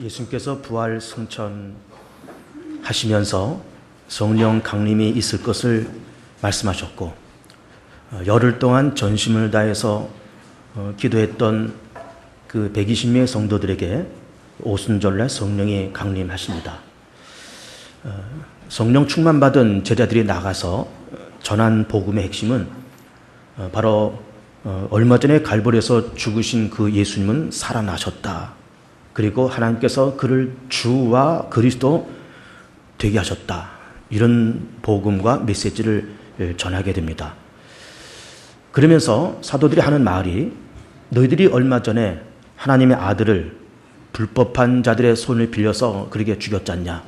예수님께서 부활 승천하시면서 성령 강림이 있을 것을 말씀하셨고, 열흘 동안 전심을 다해서 기도했던 그 120명의 성도들에게 오순절날 성령이 강림하십니다. 성령 충만받은 제자들이 나가서 전한 복음의 핵심은 바로 얼마 전에 갈보리에서 죽으신 그 예수님은 살아나셨다. 그리고 하나님께서 그를 주와 그리스도 되게 하셨다. 이런 복음과 메시지를 전하게 됩니다. 그러면서 사도들이 하는 말이, 너희들이 얼마 전에 하나님의 아들을 불법한 자들의 손을 빌려서 그렇게 죽였지 않냐.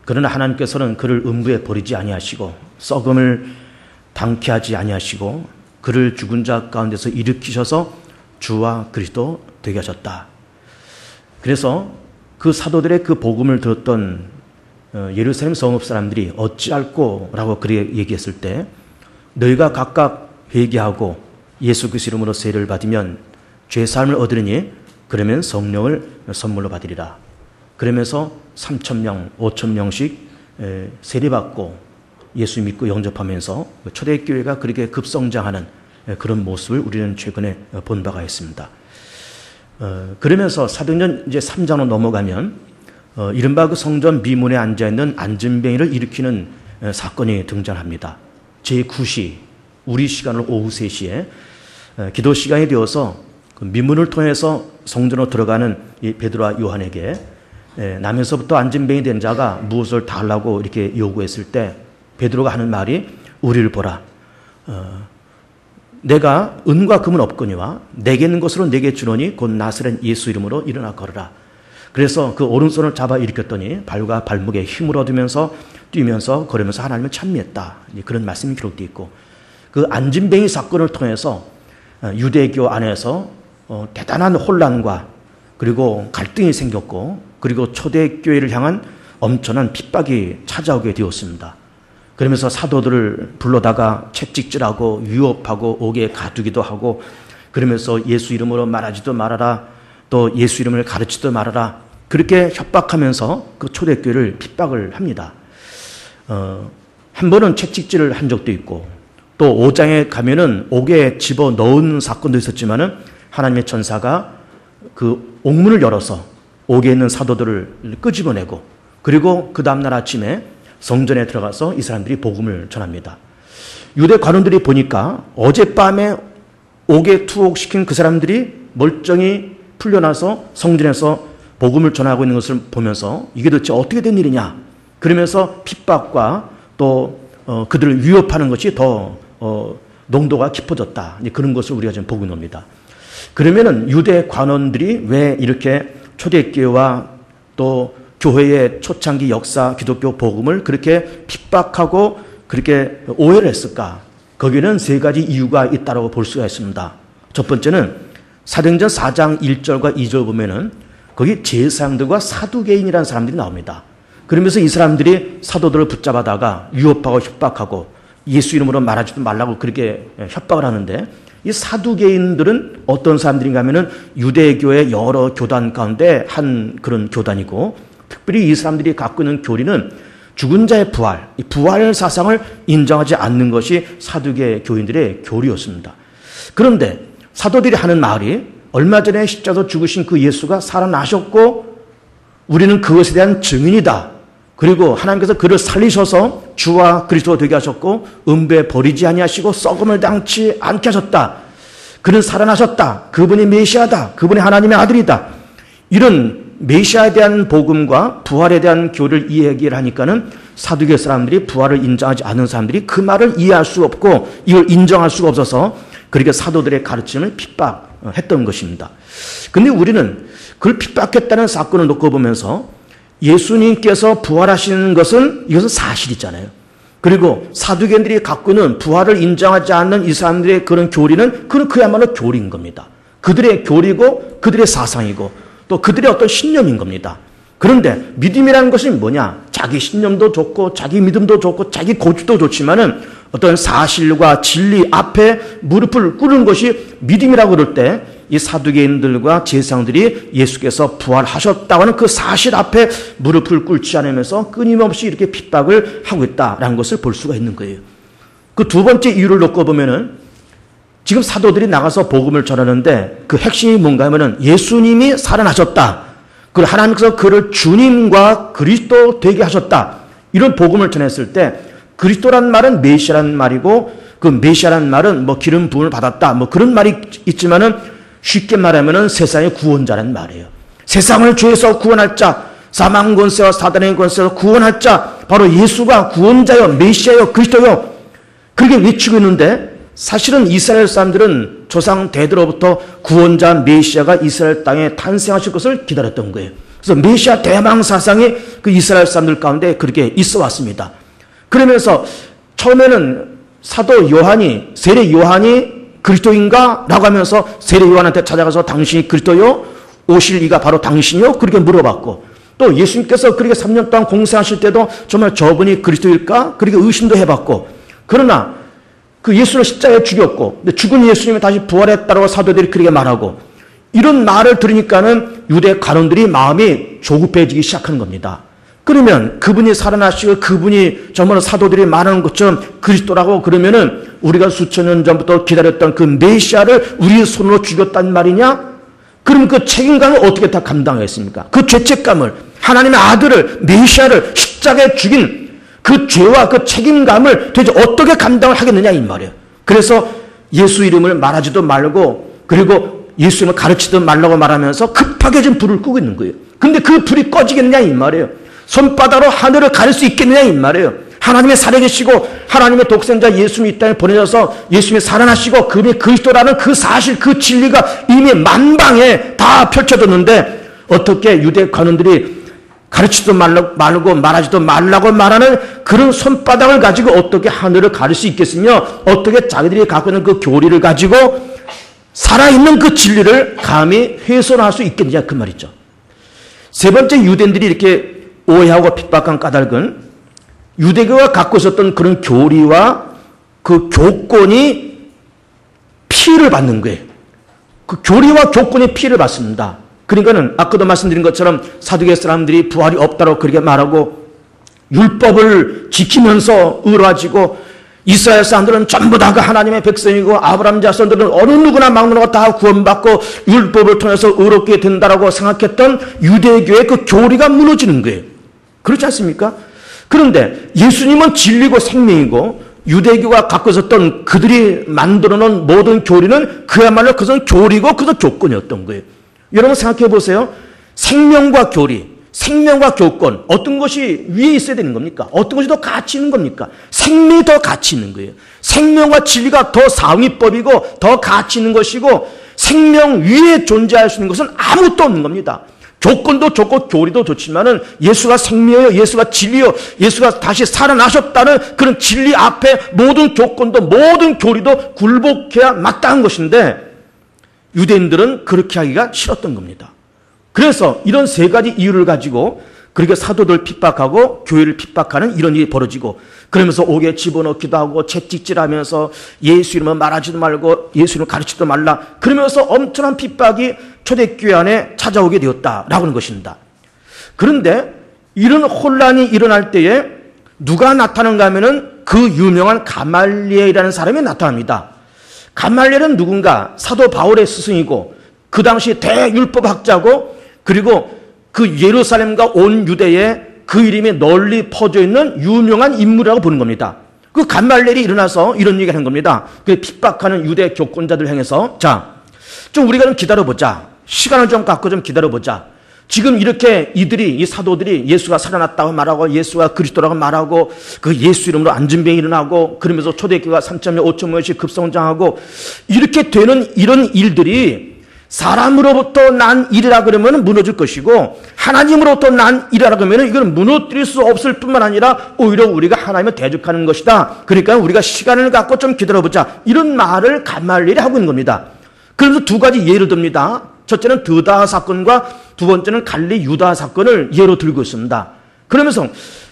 그러나 하나님께서는 그를 음부에 버리지 아니하시고 썩음을 당케 하지 아니하시고 그를 죽은 자 가운데서 일으키셔서 주와 그리스도 되게 하셨다. 그래서 그 사도들의 그 복음을 들었던 예루살렘 성읍 사람들이 어찌할꼬 라고 그렇게 얘기했을 때, 너희가 각각 회개하고 예수 그리스도 이름으로 세례를 받으면 죄사함을 얻으리니 그러면 성령을 선물로 받으리라. 그러면서 3,000명, 5,000명씩 세례받고 예수 믿고 영접하면서 초대교회가 그렇게 급성장하는 그런 모습을 우리는 최근에 본 바가 있습니다. 그러면서 사도행전 이제 3장으로 넘어가면 이른바 그 성전 미문에 앉아있는 안진뱅이를 일으키는 사건이 등장합니다. 제9시, 우리 시간으로 오후 3시에 기도 시간이 되어서 그 미문을 통해서 성전으로 들어가는 이 베드로와 요한에게 남에서부터 안진뱅이 된 자가 무엇을 달라고 이렇게 요구했을 때 베드로가 하는 말이, 우리를 보라. 내가 은과 금은 없거니와 내게 있는 것으로 내게 주노니 곧 나사렛 예수 이름으로 일어나 걸어라. 그래서 그 오른손을 잡아 일으켰더니 발과 발목에 힘을 얻으면서 뛰면서 걸으면서 하나님을 찬미했다. 그런 말씀이 기록되어 있고, 그 안진뱅이 사건을 통해서 유대교 안에서 대단한 혼란과 그리고 갈등이 생겼고, 그리고 초대교회를 향한 엄청난 핍박이 찾아오게 되었습니다. 그러면서 사도들을 불러다가 채찍질하고 위협하고 옥에 가두기도 하고, 그러면서 예수 이름으로 말하지도 말아라, 또 예수 이름을 가르치지도 말아라, 그렇게 협박하면서 그 초대교회를 핍박을 합니다. 한 번은 채찍질을 한 적도 있고, 또 5장에 가면은 옥에 집어 넣은 사건도 있었지만은 하나님의 천사가 그 옥문을 열어서 옥에 있는 사도들을 끄집어내고, 그리고 그 다음날 아침에 성전에 들어가서 이 사람들이 복음을 전합니다. 유대 관원들이 보니까 어젯밤에 옥에 투옥시킨 그 사람들이 멀쩡히 풀려나서 성전에서 복음을 전하고 있는 것을 보면서 이게 도대체 어떻게 된 일이냐. 그러면서 핍박과 또 그들을 위협하는 것이 더 농도가 깊어졌다. 그런 것을 우리가 지금 보고 있습니다. 그러면은 유대 관원들이 왜 이렇게 초대교회와 또 교회의 초창기 역사 기독교 복음을 그렇게 핍박하고 그렇게 오해를 했을까? 거기는 세 가지 이유가 있다고 볼 수가 있습니다. 첫 번째는 사도행전 4장 1절과 2절 보면은 거기 제사장들과 사두개인이라는 사람들이 나옵니다. 그러면서 이 사람들이 사도들을 붙잡아다가 유혹하고 협박하고 예수 이름으로 말하지도 말라고 그렇게 협박을 하는데, 이 사두개인들은 어떤 사람들인가 하면은 유대교의 여러 교단 가운데 한 그런 교단이고, 특별히 이 사람들이 갖고 있는 교리는 죽은 자의 부활, 이 부활 사상을 인정하지 않는 것이 사두개 교인들의 교리였습니다. 그런데 사도들이 하는 말이, 얼마 전에 십자가에서 죽으신 그 예수가 살아나셨고 우리는 그것에 대한 증인이다. 그리고 하나님께서 그를 살리셔서 주와 그리스도 되게 하셨고 음부에 버리지 아니하시고 썩음을 당치 않게 하셨다. 그는 살아나셨다. 그분이 메시아다. 그분이 하나님의 아들이다. 이런 메시아에 대한 복음과 부활에 대한 교리를 이야기를 하니까는 사두개 사람들이, 부활을 인정하지 않는 사람들이 그 말을 이해할 수 없고 이걸 인정할 수가 없어서 그렇게 사도들의 가르침을 핍박했던 것입니다. 근데 우리는 그걸 핍박했다는 사건을 놓고 보면서 예수님께서 부활하시는 것은 이것은 사실이잖아요. 그리고 사두개인들이 갖고 있는 부활을 인정하지 않는 이 사람들의 그런 교리는 그야말로 교리인 겁니다. 그들의 교리고 그들의 사상이고 또 그들의 어떤 신념인 겁니다. 그런데 믿음이라는 것이 뭐냐? 자기 신념도 좋고 자기 믿음도 좋고 자기 고집도 좋지만은 어떤 사실과 진리 앞에 무릎을 꿇는 것이 믿음이라고 그럴 때 이 사두개인들과 제사장들이 예수께서 부활하셨다고 하는 그 사실 앞에 무릎을 꿇지 않으면서 끊임없이 이렇게 핍박을 하고 있다라는 것을 볼 수가 있는 거예요. 그 두 번째 이유를 놓고 보면은 지금 사도들이 나가서 복음을 전하는데 그 핵심이 뭔가 하면은 예수님이 살아나셨다. 그리고 하나님께서 그를 주님과 그리스도 되게 하셨다. 이런 복음을 전했을 때 그리스도란 말은 메시아란 말이고 그 메시아란 말은 뭐 기름 부음을 받았다. 뭐 그런 말이 있지만은 쉽게 말하면은 세상의 구원자란 말이에요. 세상을 죄에서 구원할 자, 사망 권세와 사단의 권세에서 구원할 자, 바로 예수가 구원자요, 메시아요, 그리스도요. 그렇게 외치고 있는데 사실은 이스라엘 사람들은 조상 대대로부터 구원자 메시아가 이스라엘 땅에 탄생하실 것을 기다렸던 거예요. 그래서 메시아 대망 사상이 그 이스라엘 사람들 가운데 그렇게 있어 왔습니다. 그러면서 처음에는 사도 요한이, 세례 요한이 그리스도인가? 라고 하면서 세례 요한한테 찾아가서 당신이 그리스도요? 오실 이가 바로 당신이요? 그렇게 물어봤고 또 예수님께서 그렇게 3년 동안 공생하실 때도 정말 저분이 그리스도일까? 그렇게 의심도 해봤고 그러나 그 예수를 십자가에 죽였고 죽은 예수님이 다시 부활했다고 사도들이 그렇게 말하고 이런 말을 들으니까는 유대 관원들이 마음이 조급해지기 시작하는 겁니다. 그러면 그분이 살아나시고 그분이 정말 사도들이 말하는 것처럼 그리스도라고 그러면은 우리가 수천 년 전부터 기다렸던 그 메시아를 우리 손으로 죽였단 말이냐? 그럼 그 책임감을 어떻게 다 감당하겠습니까? 그 죄책감을 하나님의 아들을 메시아를 십자가에 죽인 그 죄와 그 책임감을 도대체 어떻게 감당을 하겠느냐 이 말이에요. 그래서 예수 이름을 말하지도 말고 그리고 예수 이름을 가르치지도 말라고 말하면서 급하게 좀 불을 끄고 있는 거예요. 근데 그 불이 꺼지겠느냐 이 말이에요. 손바닥으로 하늘을 가릴 수 있겠느냐 이 말이에요. 하나님의 살아계시고 하나님의 독생자 예수님이 이 땅에 보내셔서 예수님이 살아나시고 그분이 그리스도라는 그 사실 그 진리가 이미 만방에 다 펼쳐졌는데 어떻게 유대 관원들이 가르치지도 말고 말하지도 말라고 말하는 그런 손바닥을 가지고 어떻게 하늘을 가릴 수 있겠으며 어떻게 자기들이 갖고 있는 그 교리를 가지고 살아있는 그 진리를 감히 훼손할 수 있겠느냐 그 말이죠. 세 번째 유대인들이 이렇게 오해하고 핍박한 까닭은 유대교가 갖고 있었던 그런 교리와 그 교권이 피해를 받는 거예요. 그 교리와 교권이 피해를 받습니다. 그러니까는 아까도 말씀드린 것처럼 사두개 사람들이 부활이 없다고 그렇게 말하고 율법을 지키면서 의로워지고 이스라엘 사람들은 전부 다가 하나님의 백성이고 아브라함 자손들은 어느 누구나 막누가 다 구원받고 율법을 통해서 의롭게 된다라고 생각했던 유대교의 그 교리가 무너지는 거예요. 그렇지 않습니까? 그런데 예수님은 진리고 생명이고 유대교가 갖고 있었던 그들이 만들어 놓은 모든 교리는 그야말로 그것은 교리고 그것은 교권이었던 거예요. 여러분 생각해 보세요. 생명과 교리, 생명과 교권 어떤 것이 위에 있어야 되는 겁니까? 어떤 것이 더 가치 있는 겁니까? 생명이 더 가치 있는 거예요. 생명과 진리가 더 상위법이고 더 가치 있는 것이고 생명 위에 존재할 수 있는 것은 아무것도 없는 겁니다. 교권도 좋고 교리도 좋지만은 예수가 생명이요, 예수가 진리요, 예수가 다시 살아나셨다는 그런 진리 앞에 모든 교권도 모든 교리도 굴복해야 마땅한 것인데 유대인들은 그렇게 하기가 싫었던 겁니다. 그래서 이런 세 가지 이유를 가지고 그렇게 사도들 핍박하고 교회를 핍박하는 이런 일이 벌어지고 그러면서 옥에 집어넣기도 하고 채찍질하면서 예수 이름을 말하지도 말고 예수 이름을 가르치지도 말라 그러면서 엄청난 핍박이 초대교회 안에 찾아오게 되었다라고 하는 것입니다. 그런데 이런 혼란이 일어날 때에 누가 나타나는가 하면은 그 유명한 가말리엘이라는 사람이 나타납니다. 가말리엘은 누군가? 사도 바울의 스승이고 그 당시 대율법학자고 그리고 그 예루살렘과 온 유대에 그 이름이 널리 퍼져 있는 유명한 인물이라고 보는 겁니다. 그 가말리엘이 일어나서 이런 얘기를 하는 겁니다. 그 핍박하는 유대 교권자들 향해서 자, 좀 우리가 좀 기다려보자. 시간을 좀 갖고 좀 기다려보자. 지금 이렇게 이들이 이 사도들이 예수가 살아났다고 말하고 예수가 그리스도라고 말하고 그 예수 이름으로 안전병이 일어나고 그러면서 초대교회가 3,000명 5,000명씩 급성장하고 이렇게 되는 이런 일들이 사람으로부터 난 일이라 그러면 무너질 것이고 하나님으로부터 난 일이라 그러면 이건 무너뜨릴 수 없을 뿐만 아니라 오히려 우리가 하나님을 대적하는 것이다. 그러니까 우리가 시간을 갖고 좀 기다려보자. 이런 말을 가말리엘이 하고 있는 겁니다. 그래서 두 가지 예를 듭니다. 첫째는 드다 사건과 두 번째는 갈리 유다 사건을 예로 들고 있습니다. 그러면서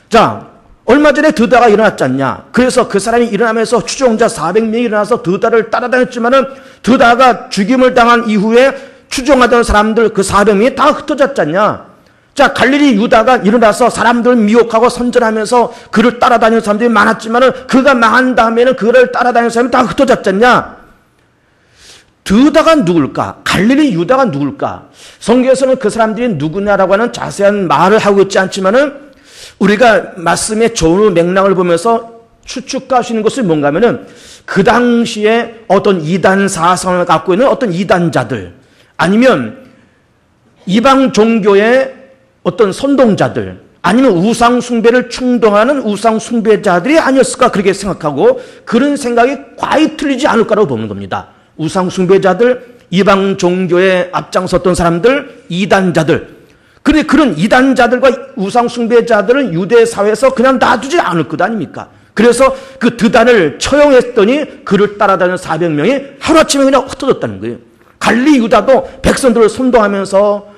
자 얼마 전에 드다가 일어났지 않냐. 그래서 그 사람이 일어나면서 추종자 400명이 일어나서 드다를 따라다녔지만은 드다가 죽임을 당한 이후에 추종하던 사람들 그 400명이 다 흩어졌지 않냐. 자, 갈릴리 유다가 일어나서 사람들을 미혹하고 선전하면서 그를 따라다니는 사람들이 많았지만은 그가 망한 다음에는 그를 따라다니는 사람이 다 흩어졌지 않냐. 드다가 누굴까? 갈릴리 유다가 누굴까? 성경에서는 그 사람들이 누구냐라고 하는 자세한 말을 하고 있지 않지만은 우리가 말씀의 전후 맥락을 보면서 추측할 수 있는 것이 뭔가 하면은 그 당시에 어떤 이단 사상을 갖고 있는 어떤 이단자들 아니면 이방 종교의 어떤 선동자들 아니면 우상 숭배를 충동하는 우상 숭배자들이 아니었을까 그렇게 생각하고 그런 생각이 과히 틀리지 않을 거라고 보는 겁니다. 우상 숭배자들, 이방 종교에 앞장섰던 사람들, 이단자들. 그런데 그런 이단자들과 우상 숭배자들은 유대 사회에서 그냥 놔두지 않을 것 아닙니까? 그래서 그 드단을 처형했더니 그를 따라다니는 400명이 하루아침에 그냥 흩어졌다는 거예요. 갈릴리 유다도 백성들을 선동하면서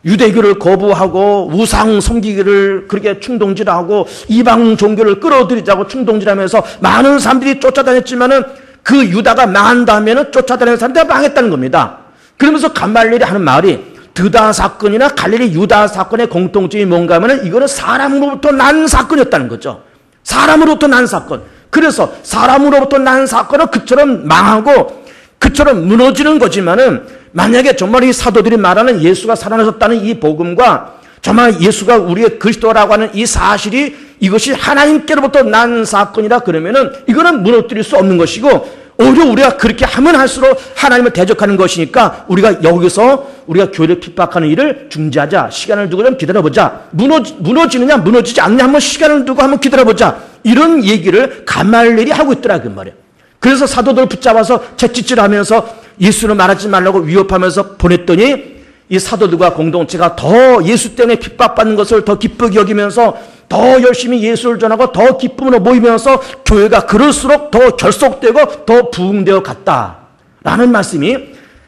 유대교를 거부하고 우상 섬기기를 그렇게 충동질하고 이방 종교를 끌어들이자고 충동질하면서 많은 사람들이 쫓아다녔지만은 그 유다가 망한 다음에는 쫓아다니는 사람들이 망했다는 겁니다. 그러면서 감말리엘이 하는 말이 드다 사건이나 갈릴리 유다 사건의 공통점이 뭔가 하면은 이거는 사람으로부터 난 사건이었다는 거죠. 사람으로부터 난 사건. 그래서 사람으로부터 난 사건은 그처럼 망하고 그처럼 무너지는 거지만은 만약에 정말 이 사도들이 말하는 예수가 살아나셨다는 이 복음과 정말 예수가 우리의 그리스도라고 하는 이 사실이 이것이 하나님께로부터 난 사건이라 그러면은 이거는 무너뜨릴 수 없는 것이고 오히려 우리가 그렇게 하면 할수록 하나님을 대적하는 것이니까 우리가 여기서 우리가 교회를 핍박하는 일을 중지하자. 시간을 두고 좀 기다려보자. 무너지느냐 무너지지 않느냐 한번 시간을 두고 한번 기다려보자. 이런 얘기를 가말리엘이 하고 있더라 그 말이에요. 그래서 사도들을 붙잡아서 채찍질하면서 예수를 말하지 말라고 위협하면서 보냈더니 이 사도들과 공동체가 더 예수 때문에 핍박받는 것을 더 기쁘게 여기면서 더 열심히 예수를 전하고 더 기쁨으로 모이면서 교회가 그럴수록 더 결속되고 더 부흥되어 갔다라는 말씀이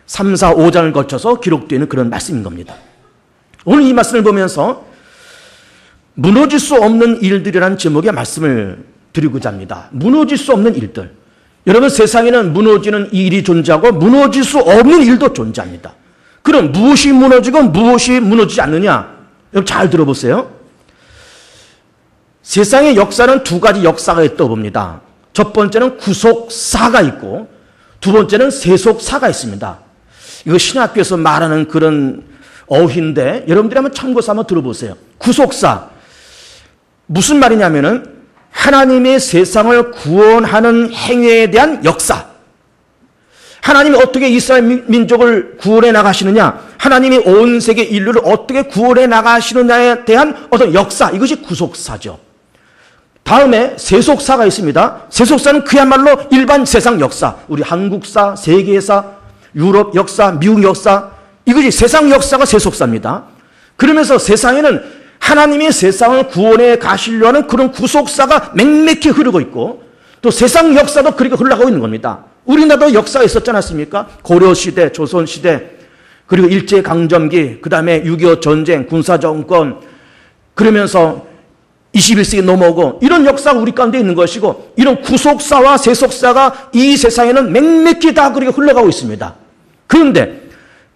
3, 4, 5장을 거쳐서 기록되는 그런 말씀인 겁니다. 오늘 이 말씀을 보면서 무너질 수 없는 일들이라는 제목의 말씀을 드리고자 합니다. 무너질 수 없는 일들. 여러분 세상에는 무너지는 일이 존재하고 무너질 수 없는 일도 존재합니다. 그럼 무엇이 무너지고 무엇이 무너지지 않느냐? 여러분 잘 들어보세요. 세상의 역사는 두 가지 역사가 있다고 봅니다. 첫 번째는 구속사가 있고 두 번째는 세속사가 있습니다. 이거 신학교에서 말하는 그런 어휘인데 여러분들이 한번 참고해서 한번 들어보세요. 구속사. 무슨 말이냐면은 하나님의 세상을 구원하는 행위에 대한 역사. 하나님이 어떻게 이스라엘 민족을 구원해 나가시느냐, 하나님이 온 세계 인류를 어떻게 구원해 나가시느냐에 대한 어떤 역사, 이것이 구속사죠. 다음에 세속사가 있습니다. 세속사는 그야말로 일반 세상 역사, 우리 한국사, 세계사, 유럽 역사, 미국 역사, 이것이 세상 역사가 세속사입니다. 그러면서 세상에는 하나님이 세상을 구원해 가시려는 그런 구속사가 맹맥히 흐르고 있고 또 세상 역사도 그렇게 흘러가고 있는 겁니다. 우리나라도 역사가 있었지 않았습니까? 고려시대, 조선시대, 그리고 일제강점기, 그 다음에 6.25 전쟁, 군사정권, 그러면서 21세기 넘어오고 이런 역사가 우리 가운데 있는 것이고 이런 구속사와 세속사가 이 세상에는 맹맥히 다 그렇게 흘러가고 있습니다. 그런데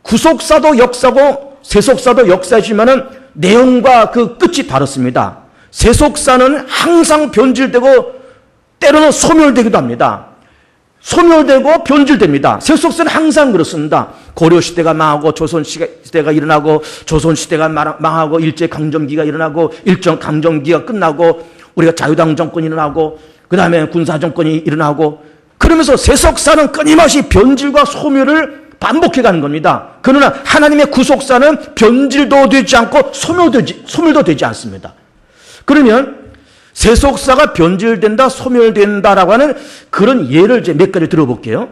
구속사도 역사고 세속사도 역사이지만은 내용과 그 끝이 다릅니다. 세속사는 항상 변질되고 때로는 소멸되기도 합니다. 소멸되고 변질됩니다. 세속사는 항상 그렇습니다. 고려시대가 망하고 조선시대가 일어나고 조선시대가 망하고 일제강점기가 일어나고 일제강점기가 끝나고 우리가 자유당 정권이 일어나고 그 다음에 군사정권이 일어나고 그러면서 세속사는 끊임없이 변질과 소멸을 반복해가는 겁니다. 그러나 하나님의 구속사는 변질도 되지 않고 소멸도 되지 않습니다. 그러면 세속사가 변질된다, 소멸된다라고 하는 그런 예를 이제 몇 가지 들어볼게요.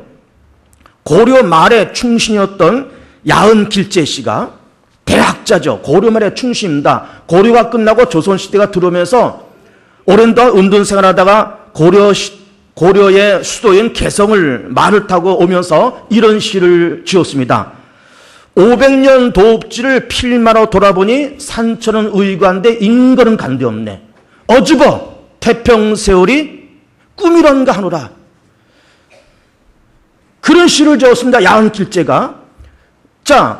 고려 말의 충신이었던 야은길제 씨가 대학자죠. 고려 말의 충신입니다. 고려가 끝나고 조선시대가 들어오면서 오랜 동안 은둔 생활하다가 고려의 수도인 개성을 말을 타고 오면서 이런 시를 지었습니다. 500년 도읍지를 필마로 돌아보니 산천은 의관데 인거는 간데없네. 어주버 태평세월이 꿈이런가 하노라. 그런 시를 지었습니다. 야흔길제가. 자,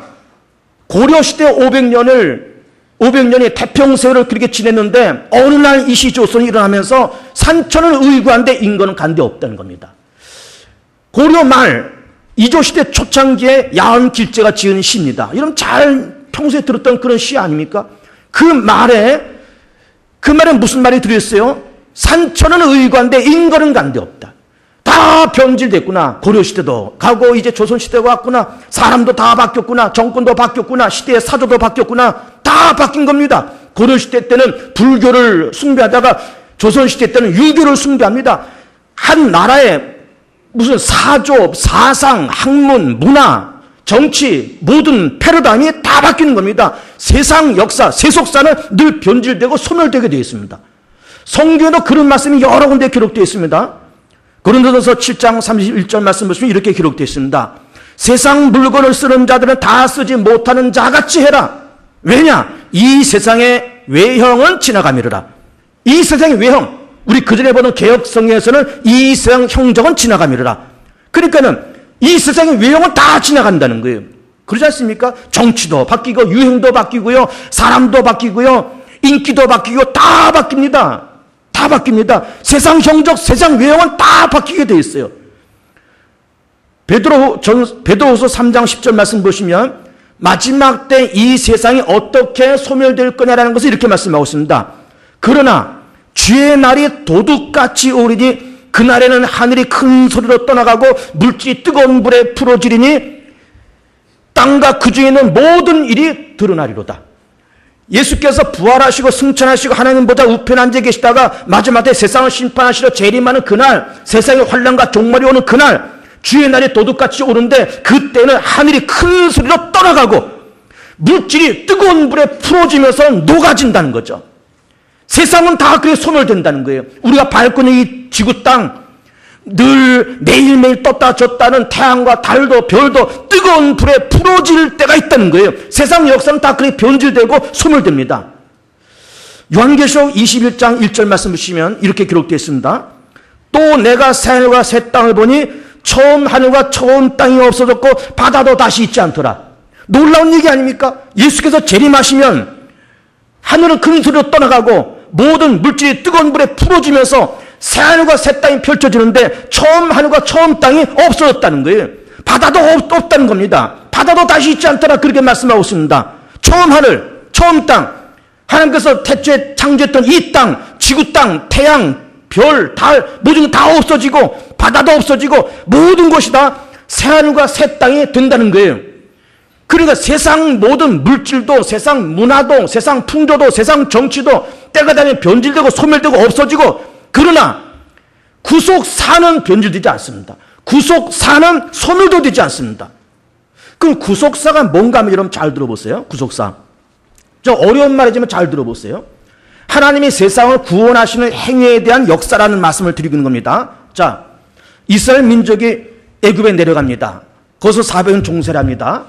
고려시대 500년이 태평세월을 그렇게 지냈는데 어느 날 이시조선이 일어나면서 산천을 의구한데 인건은 간데 없다는 겁니다. 고려 말 이조시대 초창기에 야흔길제가 지은 시입니다. 여러분 잘 평소에 들었던 그런 시 아닙니까? 그 말에 무슨 말이 들어있어요? 산천은 의구한데 인건은 간데 없다. 다 변질됐구나. 고려시대도 가고 이제 조선시대가 왔구나. 사람도 다 바뀌었구나. 정권도 바뀌었구나. 시대의 사조도 바뀌었구나. 다 바뀐 겁니다. 고려시대 때는 불교를 숭배하다가 조선시대 때는 유교를 숭배합니다. 한 나라의 무슨 사조, 사상, 학문, 문화, 정치, 모든 패러다임이 다 바뀌는 겁니다. 세상 역사, 세속사는 늘 변질되고 소멸되게 되어 있습니다. 성경에도 그런 말씀이 여러 군데 기록되어 있습니다. 고린도전서 7장 31절 말씀 보시면 이렇게 기록되어 있습니다. 세상 물건을 쓰는 자들은 다 쓰지 못하는 자같이 해라. 왜냐? 이 세상의 외형은 지나가미르라. 이 세상의 외형, 우리 그전에 보는 개혁성경에서는 이 세상 형적은 지나가미르라. 그러니까는 이 세상의 외형은 다 지나간다는 거예요. 그러지 않습니까? 정치도 바뀌고 유행도 바뀌고요. 사람도 바뀌고요. 인기도 바뀌고 다 바뀝니다. 다 바뀝니다. 세상 형적, 세상 외형은 다 바뀌게 돼 있어요. 베드로후서 3장 10절 말씀 보시면 마지막 때 이 세상이 어떻게 소멸될 거냐라는 것을 이렇게 말씀하고 있습니다. 그러나 주의 날이 도둑같이 오리니 그날에는 하늘이 큰 소리로 떠나가고 물질이 뜨거운 불에 풀어지리니 땅과 그 중에 있는 모든 일이 드러나리로다. 예수께서 부활하시고 승천하시고 하나님보다 우편에 앉아 계시다가 마지막에 세상을 심판하시러 재림하는 그날, 세상의 환난과 종말이 오는 그날, 주의 날이 도둑같이 오는데 그때는 하늘이 큰 소리로 떠나가고 물질이 뜨거운 불에 풀어지면서 녹아진다는 거죠. 세상은 다 그렇게 소멸된다는 거예요. 우리가 밟고 있는 이 지구 땅, 늘 매일매일 떴다 졌다는 태양과 달도 별도 뜨거운 불에 풀어질 때가 있다는 거예요. 세상 역사는 다 그렇게 변질되고 소멸됩니다. 요한계시록 21장 1절 말씀 보시면 이렇게 기록되어 있습니다. 또 내가 새 하늘과 새 땅을 보니 처음 하늘과 처음 땅이 없어졌고 바다도 다시 있지 않더라. 놀라운 얘기 아닙니까? 예수께서 재림하시면 하늘은 큰 소리로 떠나가고 모든 물질이 뜨거운 불에 풀어지면서 새 하늘과 새 땅이 펼쳐지는데 처음 하늘과 처음 땅이 없어졌다는 거예요. 바다도 없다는 겁니다. 바다도 다시 있지 않더라. 그렇게 말씀하고 있습니다. 처음 하늘, 처음 땅, 하나님께서 태초에 창조했던 이 땅, 지구 땅, 태양, 별, 달, 모든 게 다 없어지고 바다도 없어지고 모든 것이 다 새 하늘과 새 땅이 된다는 거예요. 그러니까 세상 모든 물질도, 세상 문화도, 세상 풍조도, 세상 정치도 때가 되면 변질되고 소멸되고 없어지고, 그러나 구속사는 변질되지 않습니다. 구속사는 소멸도 되지 않습니다. 그럼 구속사가 뭔가 하면 여러분 잘 들어보세요. 구속사. 저 어려운 말이지만 잘 들어보세요. 하나님이 세상을 구원하시는 행위에 대한 역사라는 말씀을 드리고 있는 겁니다. 자, 이스라엘 민족이 애굽에 내려갑니다. 거기서 400년 종살이 합니다.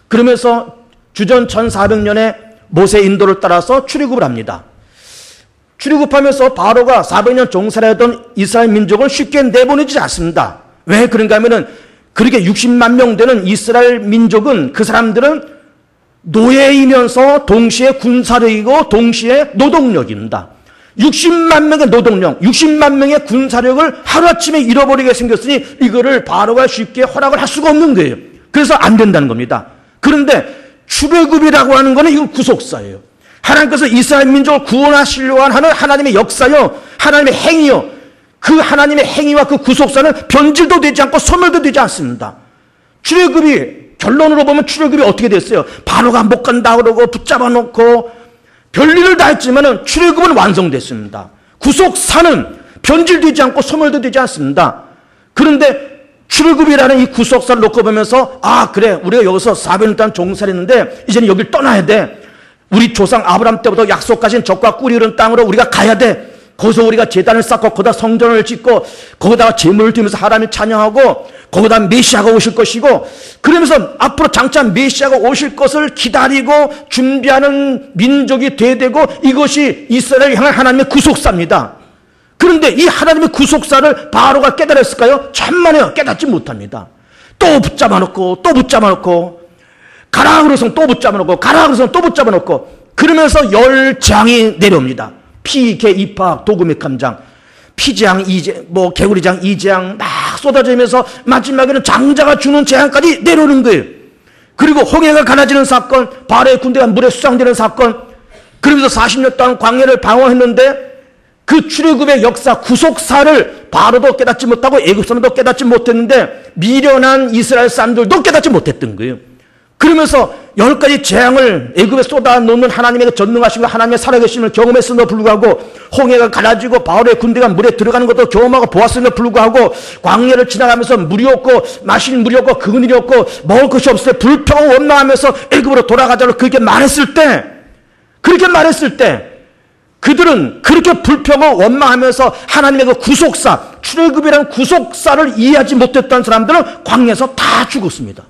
그러면서 주전 1400년에 모세의 인도를 따라서 출애굽을 합니다. 출애굽하면서 바로가 400년 종살이하던 이스라엘 민족을 쉽게 내보내지 않습니다. 왜 그런가 하면은 그렇게 60만 명 되는 이스라엘 민족은, 그 사람들은 노예이면서 동시에 군사력이고 동시에 노동력입니다. 60만 명의 노동력, 60만 명의 군사력을 하루아침에 잃어버리게 생겼으니 이거를 바로가 쉽게 허락을 할 수가 없는 거예요. 그래서 안 된다는 겁니다. 그런데 출애굽이라고 하는 것은 이건 구속사예요. 하나님께서 이스라엘 민족을 구원하시려고 하는 하나님의 역사요, 하나님의 행위요, 그 하나님의 행위와 그 구속사는 변질도 되지 않고 소멸도 되지 않습니다. 출애굽이, 결론으로 보면 출애굽이 어떻게 됐어요? 바로가 못 간다 그러고 붙잡아 놓고 별일을 다 했지만은 출애굽은 완성됐습니다. 구속사는 변질되지 않고 소멸도 되지 않습니다. 그런데 출애굽이라는 이 구속사를 놓고 보면서, 아 그래, 우리가 여기서 400년 동안 종살이했는데 이제는 여길 떠나야 돼. 우리 조상 아브라함 때부터 약속하신 적과 꿀이 흐르는 땅으로 우리가 가야 돼. 거기서 우리가 제단을 쌓고 거기다 성전을 짓고 거기다가 제물을 드리면서 하나님을 찬양하고 거기다 메시아가 오실 것이고 그러면서 앞으로 장차 메시아가 오실 것을 기다리고 준비하는 민족이 되고 이것이 이스라엘을 향한 하나님의 구속사입니다. 그런데 이 하나님의 구속사를 바로가 깨달았을까요? 천만에요. 깨닫지 못합니다. 또 붙잡아 놓고 또 붙잡아 놓고 가라 그래서 또 붙잡아 놓고 가라 그래서 또 붙잡아 놓고 그러면서 열장이 내려옵니다. 피, 개, 입학, 도금의 감장, 피재앙, 개구리장, 이재앙 막 쏟아지면서 마지막에는 장자가 주는 재앙까지 내려오는 거예요. 그리고 홍해가 갈라지는 사건, 바로의 군대가 물에 수상되는 사건, 그러면서 40년 동안 광야를 방황했는데 그 출애굽의 역사, 구속사를 바로도 깨닫지 못하고 애굽사람도 깨닫지 못했는데 미련한 이스라엘 사람들도 깨닫지 못했던 거예요. 그러면서 10가지 재앙을 애굽에 쏟아놓는 하나님의 전능하신 하나님의 살아계심을 경험했음에도 불구하고 홍해가 갈라지고 바울의 군대가 물에 들어가는 것도 경험하고 보았음에도 불구하고 광야를 지나가면서 물이 없고 마실 물이 없고 그늘이 없고 먹을 것이 없을 때 불평하고 원망하면서 애굽으로 돌아가자고 그렇게 말했을 때 그들은 그렇게 불평하고 원망하면서 하나님의 그 구속사, 출애굽이라는 구속사를 이해하지 못했던 사람들은 광야에서 다 죽었습니다.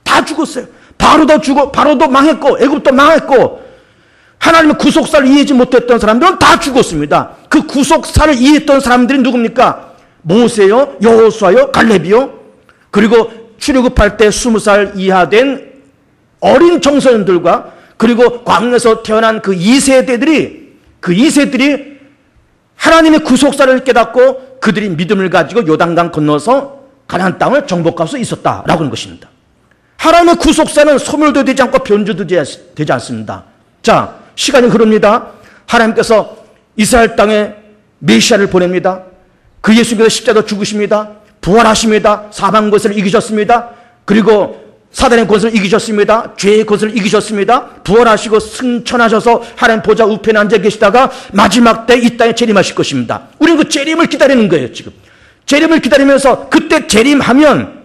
다 죽었어요. 바로도 망했고 애굽도 망했고 하나님의 구속사를 이해하지 못했던 사람들은 다 죽었습니다. 그 구속사를 이해했던 사람들이 누굽니까? 모세요, 여호수아요, 갈렙이요. 그리고 출애굽할 때 20살 이하 된 어린 청소년들과 그리고 광야에서 태어난 그 2세들이 하나님의 구속사를 깨닫고 그들이 믿음을 가지고 요단강 건너서 가나안 땅을 정복할 수 있었다라고 하는 것입니다. 하나님의 구속사는 소멸도 되지 않고 변조도 되지 않습니다. 자, 시간이 흐릅니다. 하나님께서 이스라엘 땅에 메시아를 보냅니다. 그 예수께서 십자가에 죽으십니다. 부활하십니다. 사망 것을 이기셨습니다. 그리고 사단의 것을 이기셨습니다. 죄의 것을 이기셨습니다. 부활하시고 승천하셔서 하나님 보좌 우편에 앉아 계시다가 마지막 때 이 땅에 재림하실 것입니다. 우리는 그 재림을 기다리는 거예요. 지금 재림을 기다리면서 그때 재림하면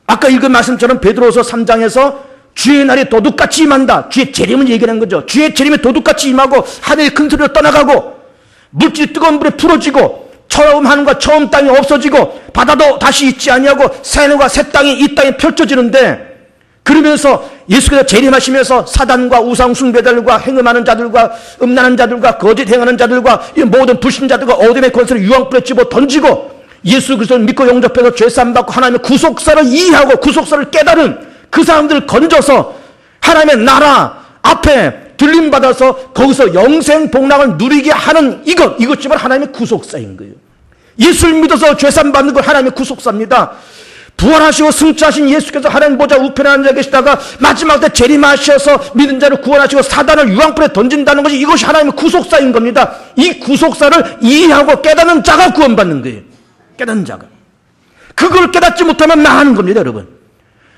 아까 읽은 말씀처럼 베드로서 3장에서 주의 날이 도둑같이 임한다. 주의 재림을 얘기하는 거죠. 주의 재림이 도둑같이 임하고 하늘이 큰 소리로 떠나가고 물질이 뜨거운 물에 풀어지고 처음 하늘과 처음 땅이 없어지고 바다도 다시 있지 아니하고 새 하늘과 새 땅이 이 땅에 펼쳐지는데 그러면서 예수께서 재림하시면서 사단과 우상 숭배자들과 행음하는 자들과 음란한 자들과 거짓 행하는 자들과 이 모든 불신자들과 어둠의 권세를 유황불에 집어 던지고 예수 그리스도를 믿고 영접해서 죄사함 받고 하나님의 구속사를 이해하고 구속사를 깨달은 그 사람들을 건져서 하나님의 나라 앞에 들림받아서 거기서 영생 복락을 누리게 하는 이것이 바로 하나님의 구속사인 거예요. 예수를 믿어서 죄사함 받는 건 하나님의 구속사입니다. 부활하시고 승천하신 예수께서 하나님 보좌 우편에 앉아 계시다가 마지막 때 재림하셔서 믿는 자를 구원하시고 사단을 유황불에 던진다는 것이 이것이 하나님의 구속사인 겁니다. 이 구속사를 이해하고 깨닫는 자가 구원받는 거예요. 깨닫는 자가. 그걸 깨닫지 못하면 망하는 겁니다, 여러분.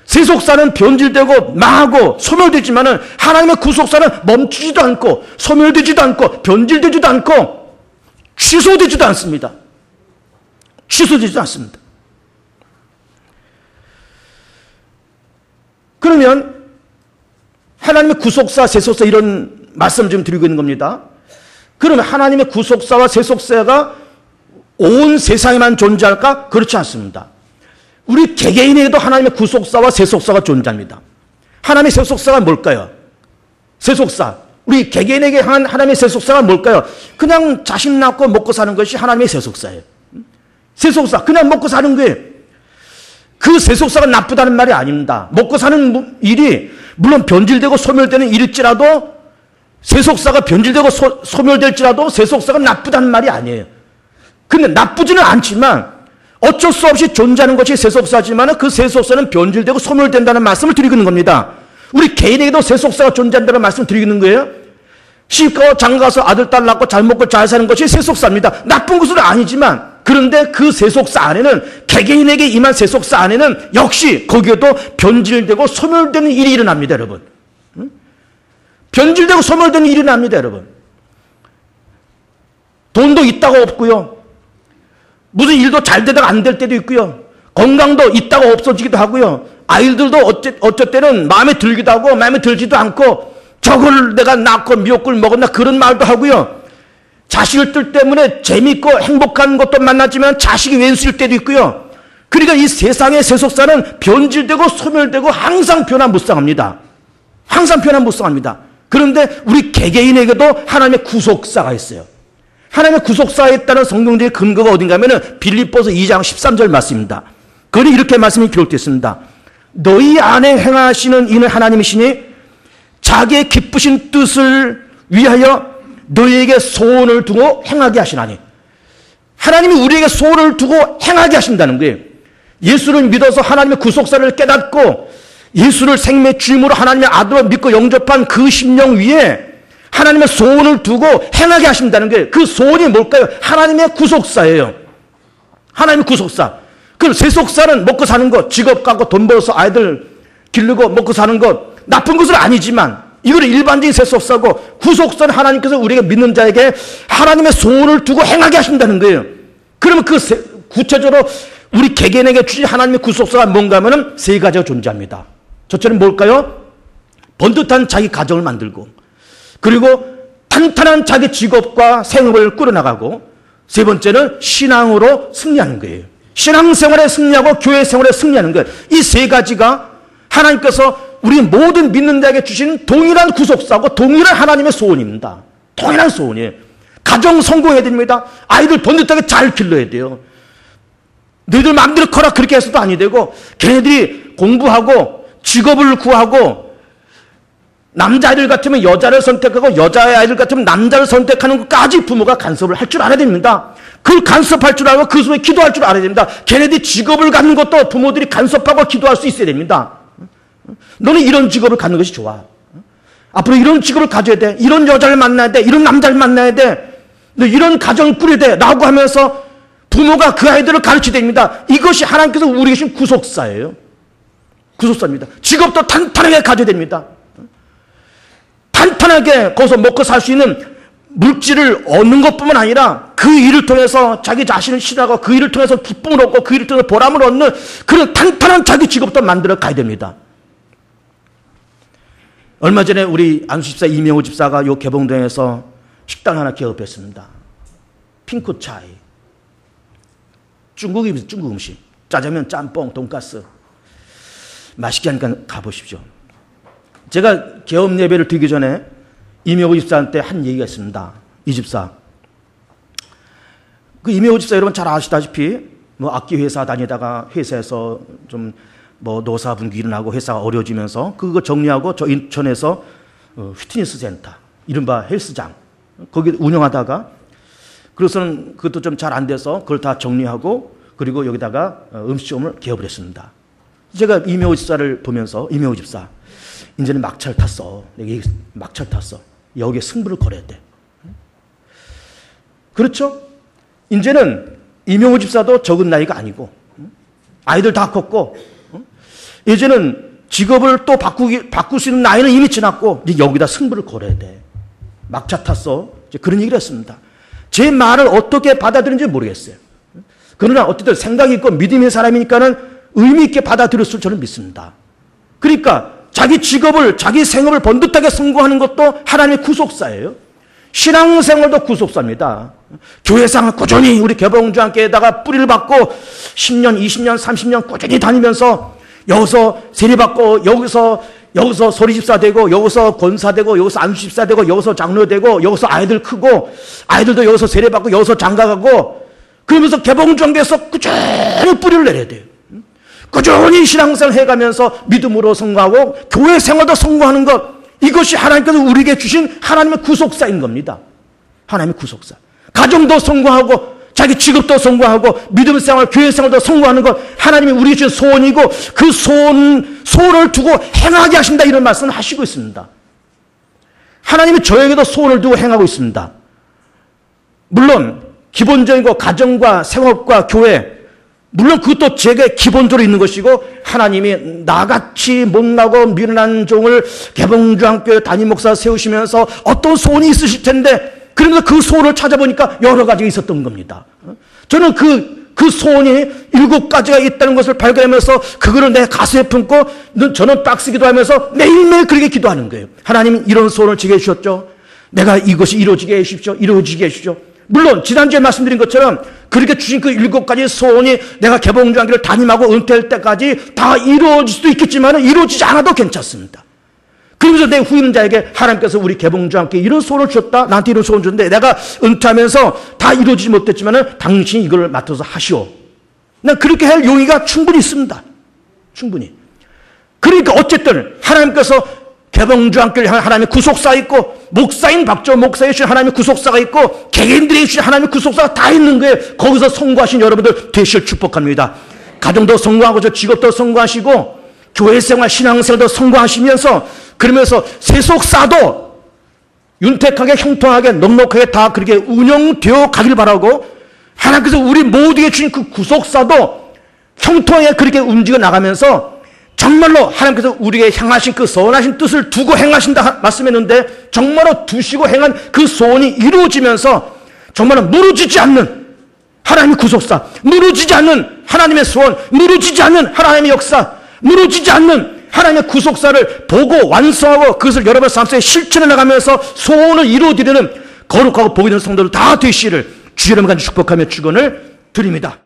세속사는 변질되고 망하고 소멸되지만은 하나님의 구속사는 멈추지도 않고 소멸되지도 않고 변질되지도 않고 취소되지도 않습니다. 취소되지도 않습니다. 그러면 하나님의 구속사, 세속사 이런 말씀 좀 드리고 있는 겁니다. 그러면 하나님의 구속사와 세속사가 온 세상에만 존재할까? 그렇지 않습니다. 우리 개개인에게도 하나님의 구속사와 세속사가 존재합니다. 하나님의 세속사가 뭘까요? 세속사. 우리 개개인에게 한 하나님의 세속사가 뭘까요? 그냥 자식 낳고 먹고 사는 것이 하나님의 세속사예요. 세속사. 그냥 먹고 사는 거예요. 그 세속사가 나쁘다는 말이 아닙니다. 먹고 사는 일이 물론 변질되고 소멸되는 일일지라도 세속사가 변질되고 소멸될지라도 세속사가 나쁘다는 말이 아니에요. 근데 나쁘지는 않지만 어쩔 수 없이 존재하는 것이 세속사지만 그 세속사는 변질되고 소멸된다는 말씀을 드리고 있는 겁니다. 우리 개인에게도 세속사가 존재한다는 말씀을 드리고 있는 거예요. 시집가고 장가가서 아들, 딸 낳고 잘 먹고 잘 사는 것이 세속사입니다. 나쁜 것은 아니지만 그런데 그 세속사 안에는 개개인에게 임한 세속사 안에는 역시 거기에도 변질되고 소멸되는 일이 일어납니다, 여러분. 변질되고 소멸되는 일이 일어납니다, 여러분. 돈도 있다고 없고요. 무슨 일도 잘 되다가 안 될 때도 있고요. 건강도 있다가 없어지기도 하고요. 아이들도 어쩔 때는 마음에 들기도 하고 마음에 들지도 않고 저걸 내가 낳고 미역국을 먹었나 그런 말도 하고요. 자식들 때문에 재밌고 행복한 것도 만나지만 자식이 왼수일 때도 있고요. 그러니까 이 세상의 세속사는 변질되고 소멸되고 항상 변화무쌍합니다. 항상 변화무쌍합니다. 그런데 우리 개개인에게도 하나님의 구속사가 있어요. 하나님의 구속사에 있다는 성경적인 근거가 어딘가 하면은 빌립보서 2장 13절 말씀입니다. 거기 이렇게 말씀이 기록되어 있습니다. 너희 안에 행하시는 이는 하나님이시니 자기의 기쁘신 뜻을 위하여 너희에게 소원을 두고 행하게 하시나니. 하나님이 우리에게 소원을 두고 행하게 하신다는 거예요. 예수를 믿어서 하나님의 구속사를 깨닫고 예수를 생명의 주임으로 하나님의 아들로 믿고 영접한 그 심령 위에 하나님의 소원을 두고 행하게 하신다는 거예요. 그 소원이 뭘까요? 하나님의 구속사예요. 하나님의 구속사. 그럼 세속사는 먹고 사는 것, 직업 갖고 돈 벌어서 아이들 기르고 먹고 사는 것, 나쁜 것은 아니지만 이거는 일반적인 세속사고, 구속사는 하나님께서 우리가 믿는 자에게 하나님의 소원을 두고 행하게 하신다는 거예요. 그러면 구체적으로 우리 개개인에게 주신 하나님의 구속사가 뭔가 하면은 세 가지가 존재합니다. 첫째는 뭘까요? 번듯한 자기 가정을 만들고, 그리고 탄탄한 자기 직업과 생업을 꾸려나가고, 세 번째는 신앙으로 승리하는 거예요. 신앙생활에 승리하고 교회 생활에 승리하는 거예요. 이 세 가지가 하나님께서 우리 모든 믿는 자에게 주신 동일한 구속사고 동일한 하나님의 소원입니다. 동일한 소원이에요. 가정 성공해야 됩니다. 아이들 번듯하게 잘 길러야 돼요. 너희들 마음대로 커라 그렇게 해서도 아니 되고, 걔네들이 공부하고 직업을 구하고, 남자아이들 같으면 여자를 선택하고 여자아이들 같으면 남자를 선택하는 것까지 부모가 간섭을 할 줄 알아야 됩니다. 그 간섭할 줄 알고 그 속에 기도할 줄 알아야 됩니다. 걔네들이 직업을 갖는 것도 부모들이 간섭하고 기도할 수 있어야 됩니다. 너는 이런 직업을 갖는 것이 좋아. 앞으로 이런 직업을 가져야 돼. 이런 여자를 만나야 돼. 이런 남자를 만나야 돼. 너 이런 가정을 꾸려야 돼. 라고 하면서 부모가 그 아이들을 가르쳐야 됩니다. 이것이 하나님께서 우리에게 주신 구속사예요. 구속사입니다. 직업도 탄탄하게 가져야 됩니다. 탄탄하게 거기서 먹고 살 수 있는 물질을 얻는 것뿐만 아니라 그 일을 통해서 자기 자신을 실하고 그 일을 통해서 기쁨을 얻고 그 일을 통해서 보람을 얻는 그런 탄탄한 자기 직업도 만들어 가야 됩니다. 얼마 전에 우리 안수 집사 이명호 집사가 요 개봉동에서 식당 하나 개업했습니다. 핑크차이. 중국 음식. 짜장면, 짬뽕, 돈가스. 맛있게 하니까 가보십시오. 제가 개업 예배를 드리기 전에 이명호 집사한테 한 얘기가 있습니다. 이 집사. 그 이명호 집사 여러분 잘 아시다시피 뭐 악기 회사 다니다가 회사에서 좀 뭐 노사분기 일어나고 회사가 어려워지면서 그거 정리하고 저 인천에서 피트니스 센터, 이른바 헬스장 거기 운영하다가 그래서는 그것도 좀 잘 안 돼서 그걸 다 정리하고 그리고 여기다가 음식점을 개업을 했습니다. 제가 이명호 집사를 보면서 이명호 집사 이제는 막차를 탔어. 막차를 탔어. 여기에 승부를 걸어야 돼. 그렇죠? 이제는 이명호 집사도 적은 나이가 아니고 아이들 다 컸고 이제는 직업을 또 바꿀 수 있는 나이는 이미 지났고 이제 여기다 승부를 걸어야 돼. 막차 탔어. 이제 그런 얘기를 했습니다. 제 말을 어떻게 받아들인지 모르겠어요. 그러나 어쨌든 생각이 있고 믿음의 사람이니까는 의미 있게 받아들였을 저는 믿습니다. 그러니까 자기 직업을, 자기 생업을 번듯하게 성공하는 것도 하나님의 구속사예요. 신앙생활도 구속사입니다. 교회생활 꾸준히 우리 개봉주한께다가 뿌리를 받고 10년, 20년, 30년 꾸준히 다니면서 여기서 세례받고 여기서 소리집사 되고 여기서 권사 되고 여기서 안수집사 되고 여기서 장로 되고 여기서 아이들 크고 아이들도 여기서 세례받고 여기서 장가가고 그러면서 개봉주한께서 꾸준히 뿌리를 내려야 돼요. 꾸준히 신앙생활 해가면서 믿음으로 성공하고 교회 생활도 성공하는 것, 이것이 하나님께서 우리에게 주신 하나님의 구속사인 겁니다. 하나님의 구속사. 가정도 성공하고 자기 직업도 성공하고 믿음 생활, 교회 생활도 성공하는 것, 하나님이 우리에게 주신 소원이고 그 소원을 두고 행하게 하신다, 이런 말씀을 하시고 있습니다. 하나님이 저에게도 소원을 두고 행하고 있습니다. 물론 기본적인 거 가정과 생업과 교회, 물론 그것도 제게 기본적으로 있는 것이고 하나님이 나같이 못나고 미련한 종을 개봉주한교회 담임 목사 세우시면서 어떤 소원이 있으실 텐데 그러면서 그 소원을 찾아보니까 여러 가지가 있었던 겁니다. 저는 그 소원이 7가지가 있다는 것을 발견하면서 그거를 내 가슴에 품고 저는 박스 기도하면서 매일매일 그렇게 기도하는 거예요. 하나님 이런 소원을 제게 주셨죠. 내가 이것이 이루어지게 해주십시오. 이루어지게 해주십시오. 물론 지난주에 말씀드린 것처럼 그렇게 주신 그 7가지 소원이 내가 개봉주한기를 담임하고 은퇴할 때까지 다 이루어질 수도 있겠지만 이루어지지 않아도 괜찮습니다. 그러면서 내 후임자에게 하나님께서 우리 개봉주한테 이런 소원을 주셨다. 나한테 이런 소원 줬는데 내가 은퇴하면서 다 이루어지지 못했지만 당신이 이걸 맡아서 하시오. 난 그렇게 할 용의가 충분히 있습니다. 충분히. 그러니까 어쨌든 하나님께서 개봉주한교를 향한 하나님의 구속사 있고 목사인 박조 목사에 주신 하나님의 구속사가 있고 개개인들에게 주신 하나님의 구속사가 다 있는 거예요. 거기서 성공하신 여러분들 되시길 축복합니다. 가정도 성공하고 직업도 성공하시고 교회생활 신앙생활도 성공하시면서 그러면서 세속사도 윤택하게 형통하게 넉넉하게 다 그렇게 운영되어 가길 바라고 하나님께서 우리 모두에게 주신 그 구속사도 형통하게 그렇게 움직여 나가면서 정말로 하나님께서 우리에게 향하신 그 선하신 뜻을 두고 행하신다 말씀했는데 정말로 두시고 행한 그 소원이 이루어지면서 정말로 무너지지 않는 하나님의 구속사, 무너지지 않는 하나님의 소원, 무너지지 않는 하나님의 역사, 무너지지 않는 하나님의 구속사를 보고 완성하고 그것을 여러분 삶 속에 실천해 나가면서 소원을 이루어드리는 거룩하고 복이 있는 성도들 다 되시기를 주 여러분과 축복하며 축원을 드립니다.